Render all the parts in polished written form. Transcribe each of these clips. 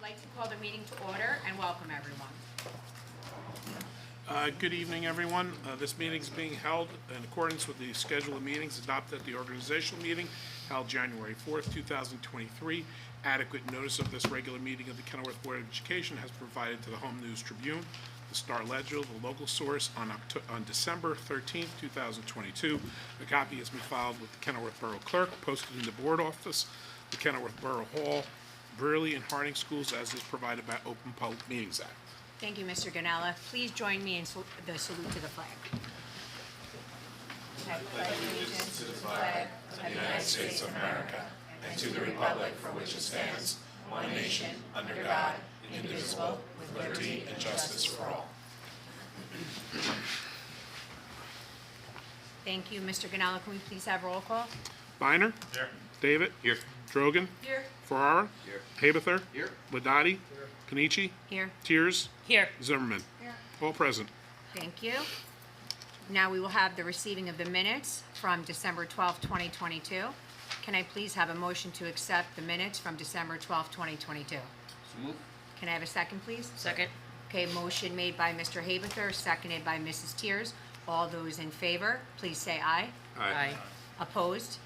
like to call the meeting to order and welcome everyone. Good evening, everyone. This meeting is being held in accordance with the schedule of meetings adopted at the organizational meeting held January 4th, 2023. Adequate notice of this regular meeting of the Kenilworth Board of Education has provided to the Home News Tribune, the Star Ledger, the local source, on December 13th, 2022. A copy has been filed with the Kenilworth Borough Clerk, posted in the board office, the Kenilworth Borough Hall, Brearley, and Harding Schools, as is provided by Open Public Meetings Act. Thank you, Mr. Ganella. Please join me in the salute to the flag. I pledge allegiance to the flag of the United States of America and to the republic for which it stands, one nation, under God, indivisible, with liberty and justice for all. Thank you, Mr. Ganella. Can we please have roll call? Biner? Here. David? Here. Drogan? Here. Ferrara? Here. Habather? Here. Ladati? Kanichi? Here. Tiers? Here. Zimmerman? Here. All present. Thank you. Now we will have the receiving of the minutes from December 12th, 2022. Can I please have a motion to accept the minutes from December 12th, 2022? So move. Can I have a second, please? Second. Okay, motion made by Mr. Habather, seconded by Mrs. Tiers. All those in favor, please say aye. Aye. Opposed?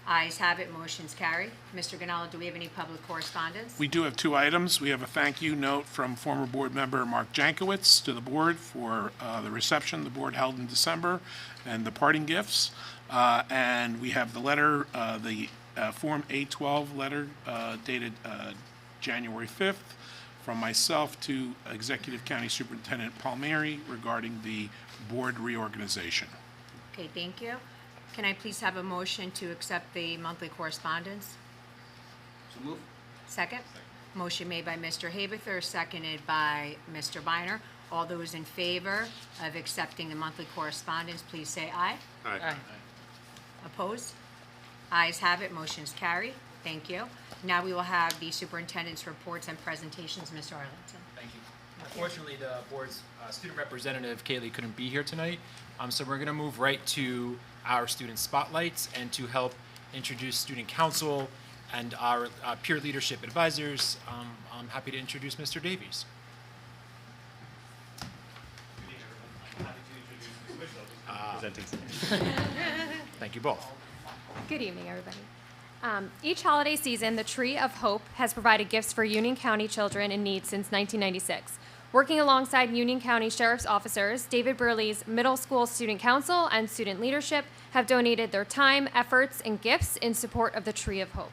Ayes have it, motion's carried. Mr. Ganella, do we have any public correspondence? We do have two items. We have a thank you note from former board member Mark Jankowitz to the board for the reception the board held in December and the parting gifts. And we have the letter, the Form A12 letter dated January 5th from myself to Executive County Superintendent Palmieri regarding the board reorganization. Okay, thank you. Can I please have a motion to accept the monthly correspondence? So move. Second? Motion made by Mr. Habather, seconded by Mr. Biner. All those in favor of accepting the monthly correspondence, please say aye. Aye. Opposed? Ayes have it, motion's carried. Thank you. Now we will have the superintendent's reports and presentations. Mr. Arlington. Thank you. Unfortunately, the board's student representative, Kaylee, couldn't be here tonight, so we're going to move right to our student spotlights and to help introduce student council and our peer leadership advisors. I'm happy to introduce Mr. Davies. Thank you both. Good evening, everybody. Each holiday season, the Tree of Hope has provided gifts for Union County children in need since 1996. Working alongside Union County Sheriff's officers, David Brearley's Middle School Student Council and student leadership have donated their time, efforts, and gifts in support of the Tree of Hope.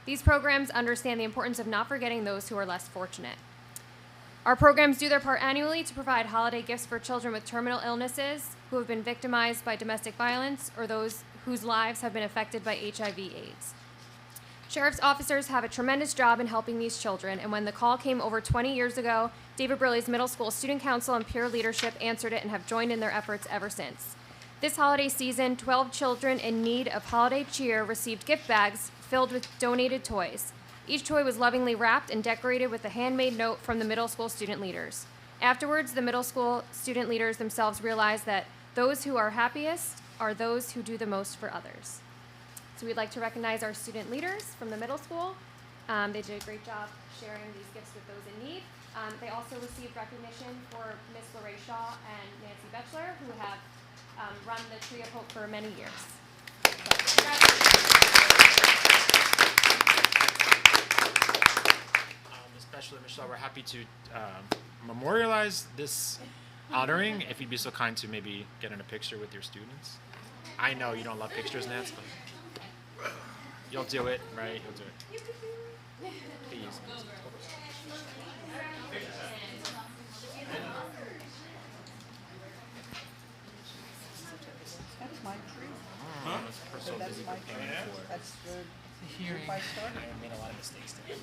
These programs understand the importance of not forgetting those who are less fortunate. Our programs do their part annually to provide holiday gifts for children with terminal illnesses who have been victimized by domestic violence or those whose lives have been affected by HIV/AIDS. Sheriff's officers have a tremendous job in helping these children, and when the call came over 20 years ago, David Brearley's Middle School Student Council and peer leadership answered it and have joined in their efforts ever since. This holiday season, 12 children in need of holiday cheer received gift bags filled with donated toys. Each toy was lovingly wrapped and decorated with a handmade note from the middle school student leaders. Afterwards, the middle school student leaders themselves realized that those who are happiest are those who do the most for others. So we'd like to recognize our student leaders from the middle school. They did a great job sharing these gifts with those in need. They also received recognition for Miss Lorraine Shaw and Nancy Betchler, who have run the Tree of Hope for many years. Ms. Betchler, Michelle, we're happy to memorialize this honoring. If you'd be so kind to maybe get in a picture with your students. I know you don't love pictures, Nance, but you'll do it, right? You'll do it. Please. That's my tree. We're so busy preparing for That's the the hearing. I started. I made a lot of mistakes today.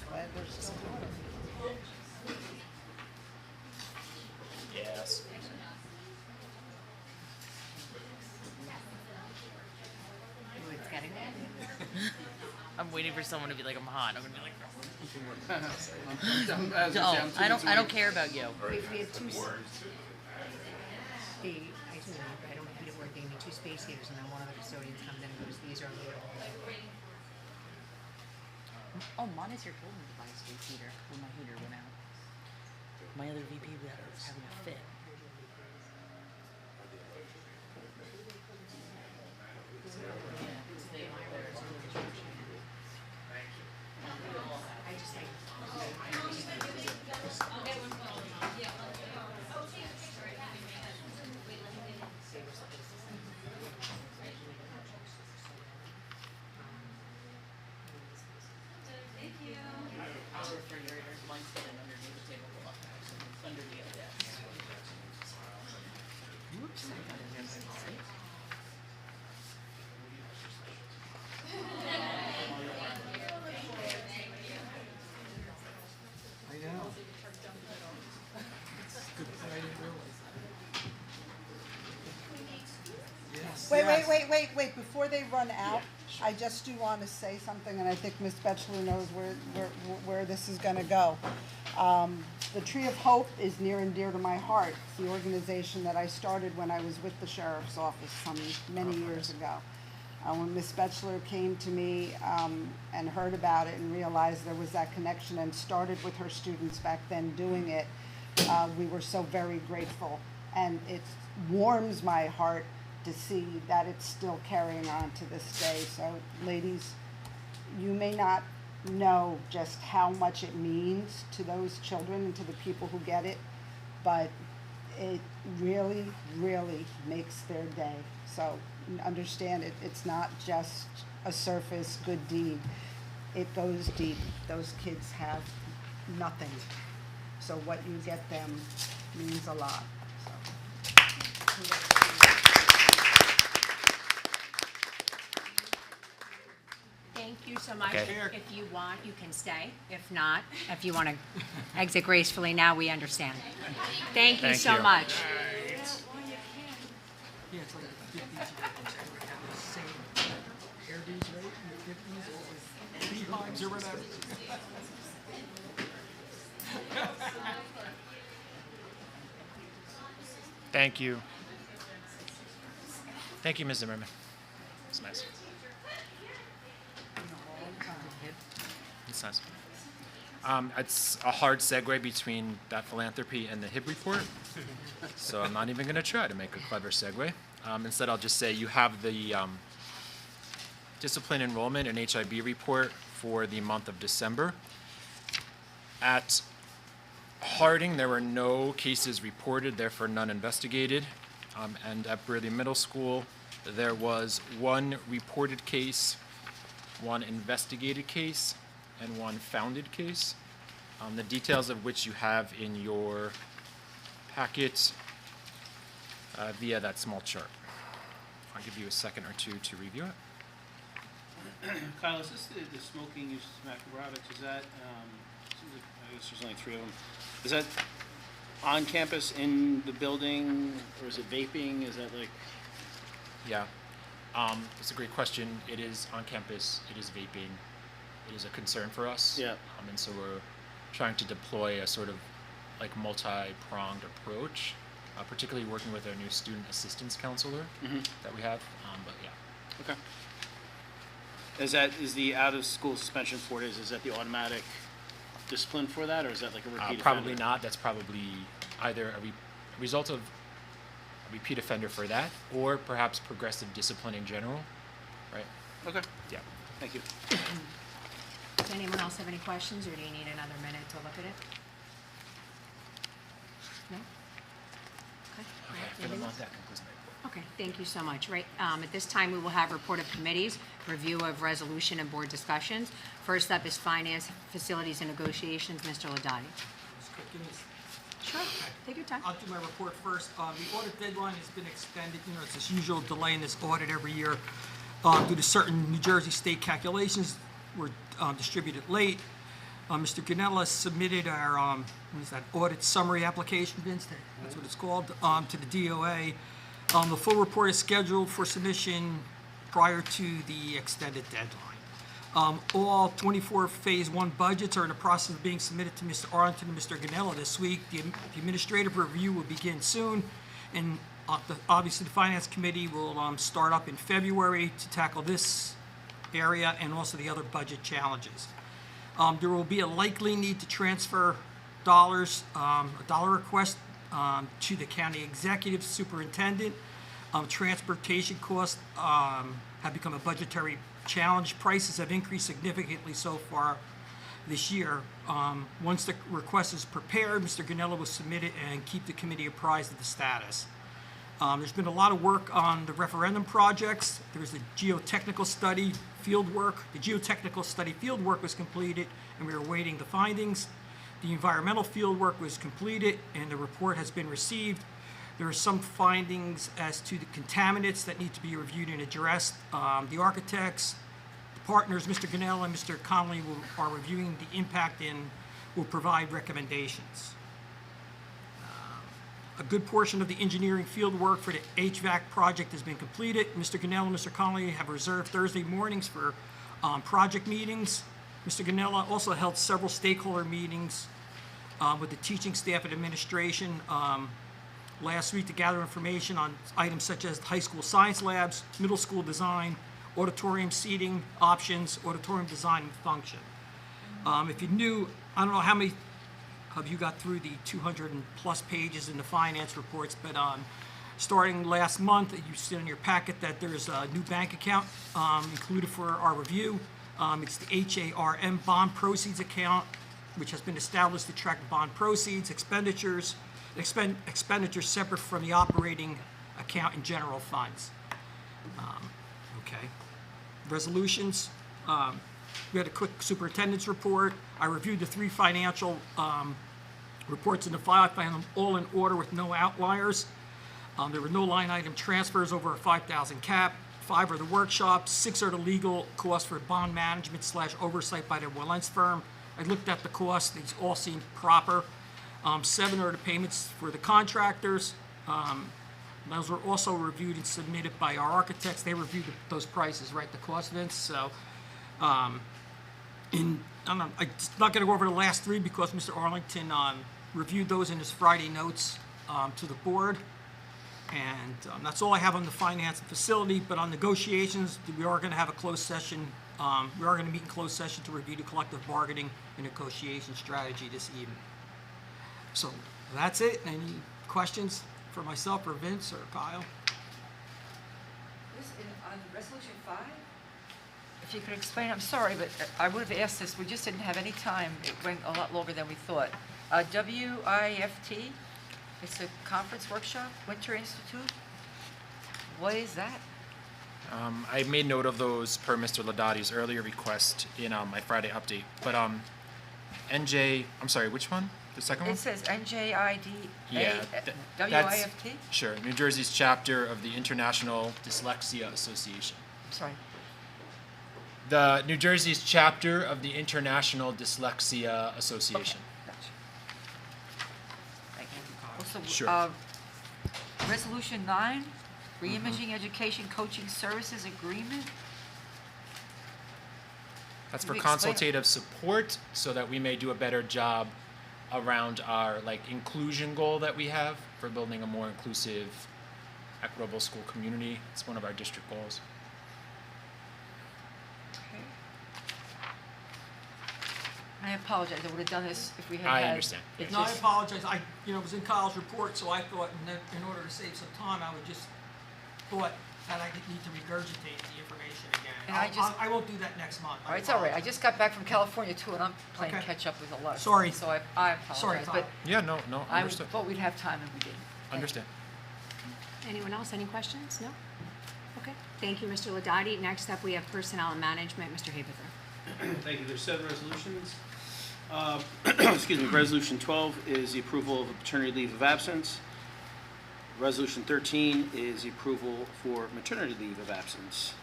Glad they're still going. Yes. Ooh, it's getting there. I'm waiting for someone to be like, I'm hot. I'm gonna be like, No, no, I don't care about you. We have two. I told you, I don't repeat a word. They give me two space heaters, and then one of the custodians comes in and goes, "These are little." Oh, monitor told me to buy a space heater when my heater went out. My other VP was having a fit. I know. Wait, before they run out, I just do want to say something, and I think Ms. Betchler knows where this is gonna go. The Tree of Hope is near and dear to my heart. It's the organization that I started when I was with the sheriff's office many years ago. When Ms. Betchler came to me and heard about it and realized there was that connection and started with her students back then doing it, we were so very grateful. And it warms my heart to see that it's still carrying on to this day. So ladies, you may not know just how much it means to those children and to the people who get it, but it really, really makes their day. So understand it, it's not just a surface good deed. It goes deep. Those kids have nothing. So what you get them means a lot. So. Thank you so much. Okay. If you want, you can stay. If not, if you want to exit gracefully now, we understand. Thank you Thank so you. much. Yeah, it's like the 50s, have the same hairdos, right? In the 50s, or beehives or whatever. Thank you. Thank you, Ms. Zimmerman. It's nice. It's nice. It's a hard segue between that philanthropy and the HIB report, so I'm not even going to try to make a clever segue. Instead, I'll just say you have the discipline enrollment and HIB report for the month of December. At Harding, there were no cases reported, therefore none investigated. And at Burley Middle School, there was one reported case, one investigated case, and one founded case, the details of which you have in your packet via that small chart. I'll give you a second or two to review it. Kyle, is this the smoking use macrobiotics? Is that, seems like, I guess there's only 3 of them. Is that on campus in the building, or is it vaping? Is that like? Yeah, it's a great question. It is on campus, it is vaping. It is a concern for us. Yeah. And so we're trying to deploy a sort of like multi-pronged approach, particularly working with our new student assistance counselor that we have, but yeah. Okay. Is the out-of-school suspension 4 days, is that the automatic discipline for that, or is that like a repeat Probably offender? not. That's probably either a result of a repeat offender for that, or perhaps progressive discipline in general, right? Okay, Yeah. thank you. Does anyone else have any questions, or do you need another minute to look at it? No? Okay. all right, For the anything month, else? that concludes my report. Okay, thank you so much. Right, at this time, we will have report of committees, review of resolution and board discussions. First up is finance, facilities, and negotiations. Mr. Ladati. Sure, take your time. I'll do my report first. The audit deadline has been extended. You know, it's this usual delay in this audit every year due to certain New Jersey state calculations were distributed late. Mr. Ganella submitted our what is that, audit summary application, Vince? That's what it's called, to the DOA. The full report is scheduled for submission prior to the extended deadline. All 24 Phase 1 budgets are in the process of being submitted to Mr. Arlington and Mr. Ganella this week. The administrative review will begin soon, and obviously the Finance Committee will start up in February to tackle this area and also the other budget challenges. There will be a likely need to transfer dollars, a dollar request to the county executive superintendent. Transportation costs have become a budgetary challenge. Prices have increased significantly so far this year. Once the request is prepared, Mr. Ganella will submit it and keep the committee apprised of the status. There's been a lot of work on the referendum projects. There's the geotechnical study field work. The geotechnical study field work was completed, and we are awaiting the findings. The environmental field work was completed, and the report has been received. There are some findings as to the contaminants that need to be reviewed and addressed. The architects, the partners, Mr. Ganella and Mr. Connolly, are reviewing the impact and will provide recommendations. A good portion of the engineering field work for the HVAC project has been completed. Mr. Ganella and Mr. Connolly have reserved Thursday mornings for project meetings. Mr. Ganella also held several stakeholder meetings with the teaching staff and administration last week to gather information on items such as high school science labs, middle school design, auditorium seating options, auditorium design and function. If you knew, I don't know how many of you got through the 200 and plus pages in the finance reports, but starting last month, you see in your packet that there's a new bank account included for our review. It's the HARM bond proceeds account, which has been established to track bond proceeds, expenditures separate from the operating account and general funds. Okay. Resolutions. We had a quick superintendent's report. I reviewed the 3 financial reports in the file. I found them all in order with no outliers. There were no line item transfers over a 5,000 cap. 5 are the workshops. 6 are the legal costs for bond management / oversight by the Walentz firm. I looked at the costs. These all seem proper. 7 are the payments for the contractors. Those were also reviewed and submitted by our architects. They reviewed those prices, right, the cost, Vince? So, I'm not going to go over the last 3 because Mr. Arlington reviewed those in his Friday notes to the board. And that's all I have on the finance and facility. But on negotiations, we are going to have a closed session. We are going to meet in closed session to review the collective bargaining and negotiation strategy this evening. So that's it. Any questions for myself or Vince or Kyle? On Resolution 5, if you could explain, I'm sorry, but I would have asked this, we just didn't have any time. It went a lot longer than we thought. WIFT, it's a conference workshop, Winter Institute. What is that? I made note of those per Mr. Ladati's earlier request in my Friday update. But NJ, I'm sorry, which one? The second one? It says NJID, Yeah, WIFT? Sure, New Jersey's chapter of the International Dyslexia Association. I'm sorry. The New Jersey's chapter of the International Dyslexia Association. Okay, gotcha. Thank you. Also, Sure. Resolution 9, Reimaging Education Coaching Services Agreement. That's Can for you explain it? consultative support so that we may do a better job around our inclusion goal that we have for building a more inclusive, equitable school community. It's one of our district goals. Okay. I apologize, I would have done this if we had I had. understand. It No, I just- apologize. It was in Kyle's report, so I thought in order to save some time, I would just thought that I didn't need to regurgitate the information again. And I won't do that next month. All right, it's all right. I just got back from California too, and I'm playing Okay. catch up with a lot of Sorry. stuff. So I apologize. Sorry, but Kyle. Yeah, no, I understood. thought we'd have time and we didn't. Understand. Anyone else, any questions? No? Okay, thank you, Mr. Ladati. Next up, we have Personnel and Management, Mr. Haberger. Thank you. There's 7 resolutions. Excuse me. Resolution 12 is the approval of a paternity leave of absence. Resolution 13 is the approval for maternity leave of absence.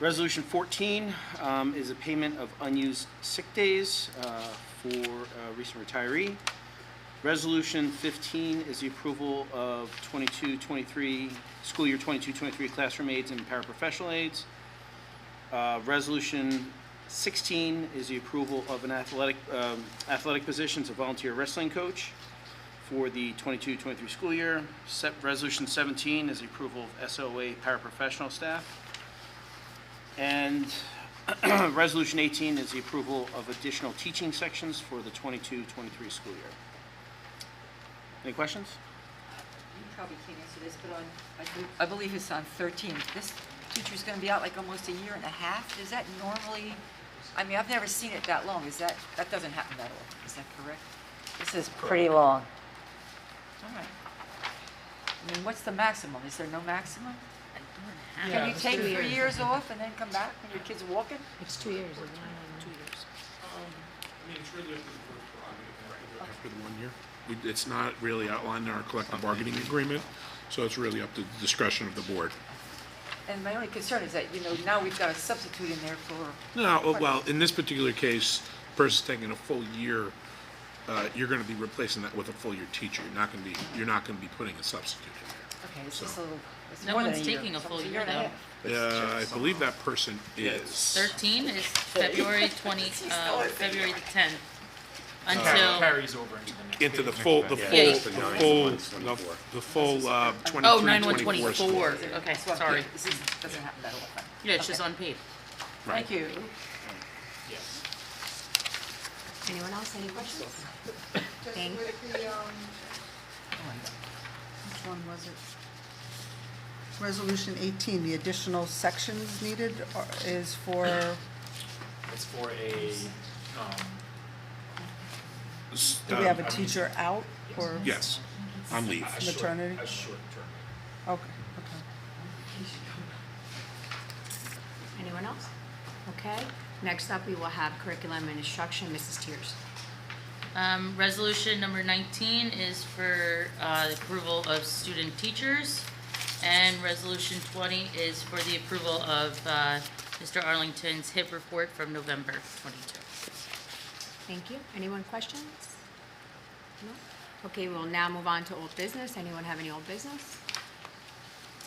Resolution 14 is a payment of unused sick days for a recent retiree. Resolution 15 is the approval of 22-23, school year 22-23 classroom aides and paraprofessional aides. Resolution 16 is the approval of an athletic positions, a volunteer wrestling coach for the 22-23 school year. Resolution 17 is the approval of SOA paraprofessional staff. And Resolution 18 is the approval of additional teaching sections for the 22-23 school year. Any questions? You probably can't answer this, but I believe it's on 13. This teacher's going to be out like almost a year and a half. Is that normally, I mean, I've never seen it that long. That doesn't happen that often. Is that correct? This is pretty long. All right. I mean, what's the maximum? Is there no maximum? Can you take 3 years off and then come back when your kid's walking? It's 2 years, isn't it? 2 years. I mean, it's really up to the board after the 1 year. It's not really outlined in our collective bargaining agreement, so it's really up to the discretion of the board. And my only concern is that, now we've got a substitute in there for. No, well, in this particular case, the person's taking a full year, you're gonna be replacing that with a full year teacher. You're not gonna be putting a substitute in there. Okay, it's just a little. It's No more than one's a year. taking a full It's year, and a though. half. I believe that person is. 13 is February 10th until, Carries over into the next. Into the full, the Yeah. full, 23, oh, 9/1/24. 24. Okay, That's what I'm sorry. thinking. This doesn't happen that often. Yeah, it's just unpaid. Thank you. Yes. Anyone else, any questions? Just Thank- with the, which one was it? Resolution 18, the additional sections needed is for, It's for a, do we have a teacher out or Yes, on leave. maternity? a short term. Okay, okay. Anyone else? Okay. Next up, we will have curriculum and instruction. Mrs. Tears. Resolution number 19 is for the approval of student teachers, and resolution 20 is for the approval of Mr. Arlington's HIP report from November 22. Thank you. Anyone questions? No? Okay, we'll now move on to old business. Anyone have any old business?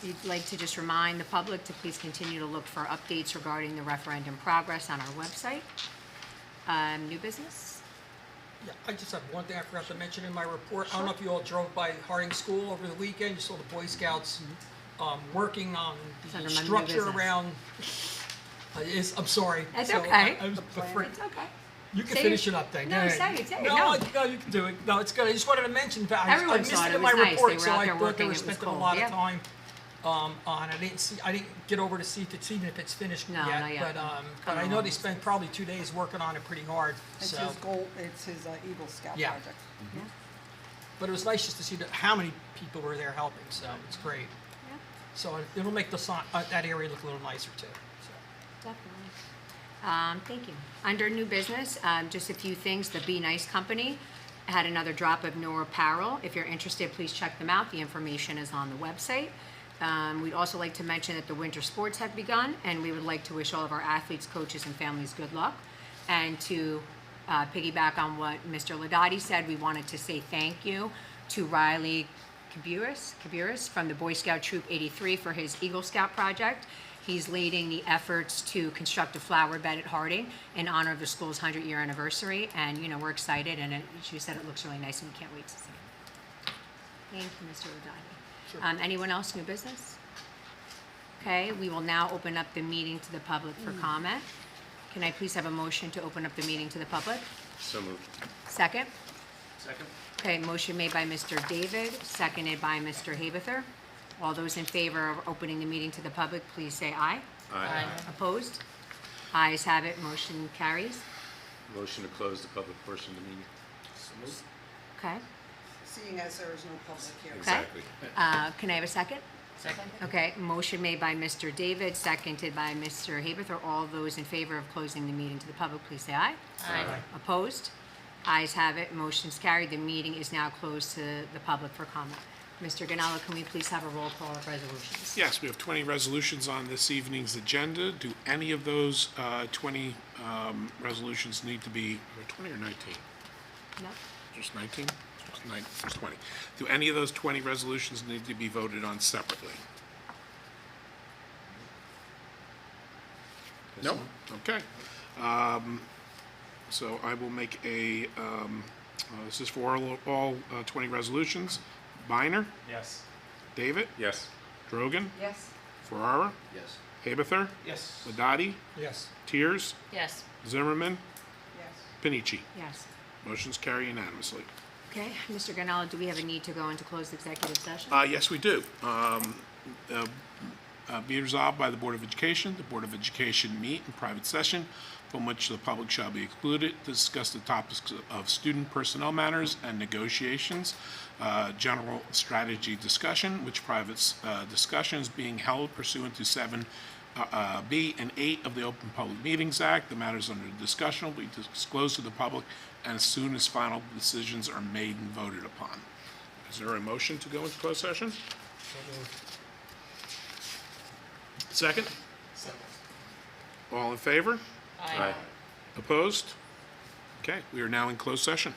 We'd like to just remind the public to please continue to look for updates regarding the referendum progress on our website. New business? Yeah, I just have one thing I forgot to mention in my report. I don't know if you all drove by Harding School over the weekend. You saw the Boy Scouts working on It's under the my new structure business. around. I'm sorry. That's So, okay. I was afraid. It's okay. You can Say finish it. it up then. No, Go ahead. say it, say it. No, No. no, you can do it. No, it's good. I just wanted to mention that I Everyone missed saw it it. in It my was nice. report, They were so out I there thought they working. were It was spending a cold. lot Yeah. of time on it. I didn't get over to see if it's finished No, yet. not yet. But I know they spent probably 2 days working on it pretty hard. It's So, his goal, it's his Eagle Scout Yeah. project. but it was nice just to see how many people were there helping. So it's great. Yeah. So it'll make that area look a little nicer too. So. Definitely. Thank you. Under new business, just a few things. The Be Nice Company had another drop of new apparel. If you're interested, please check them out. The information is on the website. We'd also like to mention that the winter sports have begun, and we would like to wish all of our athletes, coaches, and families good luck. And to piggyback on what Mr. Ladati said, we wanted to say thank you to Riley Caburis from the Boy Scout Troop 83 for his Eagle Scout project. He's leading the efforts to construct a flower bed at Harding in honor of the school's 100-year anniversary, and, we're excited, and she said it looks really nice, and we can't wait to see it. Thank you, Mr. Ladati. Anyone else, new business? Okay, we will now open up the meeting to the public for comment. Can I please have a motion to open up the meeting to the public? So moved. Second? Second? Okay, motion made by Mr. David, seconded by Mr. Habefer. All those in favor of opening the meeting to the public, please say aye. Aye. Opposed? Ayes have it, motion carries. Motion to close the public portion of the meeting. Okay, Seeing as there is no public here. Exactly. can I have a second? Second. Okay, motion made by Mr. David, seconded by Mr. Habefer. All those in favor of closing the meeting to the public, please say aye. Aye. Opposed? Ayes have it, motion's carried. The meeting is now closed to the public for comment. Mr. Ganello, can we please have a roll call of resolutions? Yes, we have 20 resolutions on this evening's agenda. Do any of those 20 resolutions need to be, or 20 or 19? No? Just 19? Just 20. Do any of those 20 resolutions need to be voted on separately? No? Okay. So I will make this is for all 20 resolutions. Biner, Yes. David, Yes. Drogan, Yes. Ferrara, Yes. Haberther, Yes. Ladati, Yes. Tiers, Yes. Zimmerman, Yes. Panici. Yes. Motion's carry unanimously. Okay, Mr. Ganella, do we have a need to go into closed executive session? Yes, we do. Be resolved by the Board of Education. The Board of Education meet in private session from which the public shall be excluded to discuss the topics of student personnel matters and negotiations, general strategy discussion, which private discussion is being held pursuant to 7B and 8 of the Open Public Meetings Act. The matters under discussion will be disclosed to the public and as soon as final decisions are made and voted upon. Is there a motion to go into closed session? Second? All in favor? Aye. Opposed? Okay, we are now in closed session.